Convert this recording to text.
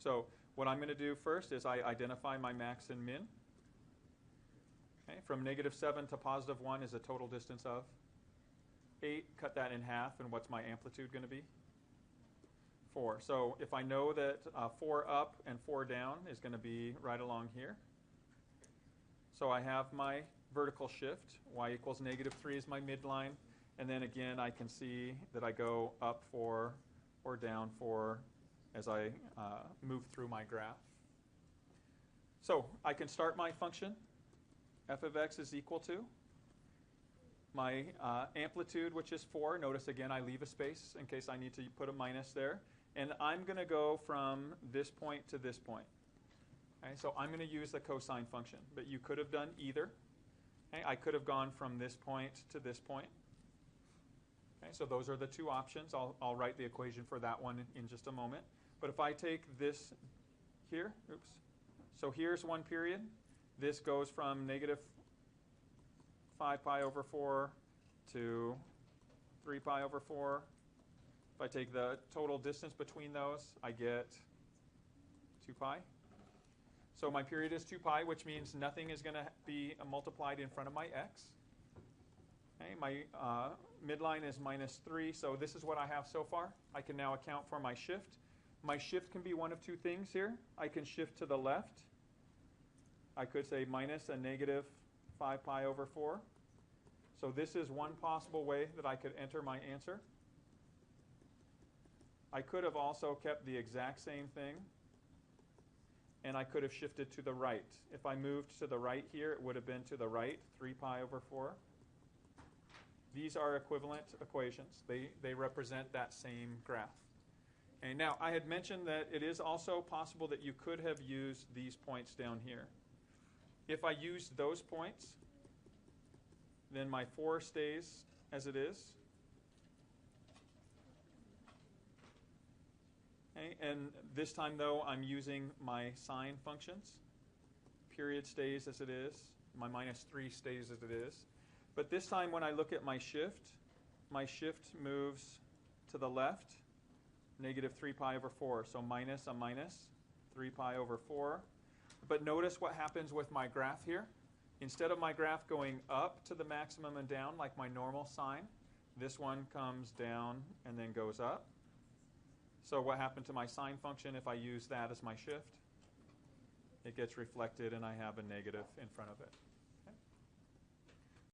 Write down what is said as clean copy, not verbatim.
So what I'm going to do first is I identify my max and min. Okay, from -7 to +1 is a total distance of 8. Cut that in half, and what's my amplitude going to be? 4. So if I know that 4 up and 4 down is going to be right along here, so I have my vertical shift. Y equals -3 is my midline. And then again, I can see that I go up 4 or down 4 as I move through my graph. So I can start my function. F of x is equal to my amplitude, which is 4. Notice again, I leave a space in case I need to put a minus there. And I'm going to go from this point to this point. Okay, so I'm going to use the cosine function, but you could have done either. Okay, I could have gone from this point to this point. Okay, so those are the two options. I'll write the equation for that one in just a moment. But if I take this here, oops. So here's one period. This goes from -5 pi over 4 to 3 pi over 4. If I take the total distance between those, I get 2 pi. So my period is 2 pi, which means nothing is going to be multiplied in front of my x. Okay, my midline is -3, so this is what I have so far. I can now account for my shift. My shift can be one of two things here. I can shift to the left. I could say minus a -5 pi over 4. So this is one possible way that I could enter my answer. I could have also kept the exact same thing, and I could have shifted to the right. If I moved to the right here, it would have been to the right, 3 pi over 4. These are equivalent equations. They represent that same graph. And now, I had mentioned that it is also possible that you could have used these points down here. If I used those points, then my 4 stays as it is. Okay, and this time, though, I'm using my sine functions. Period stays as it is. My -3 stays as it is. But this time, when I look at my shift moves to the left, -3 pi over 4. So minus a minus, 3 pi over 4. But notice what happens with my graph here. Instead of my graph going up to the maximum and down like my normal sine, this one comes down and then goes up. So what happened to my sine function if I use that as my shift? It gets reflected and I have a negative in front of it.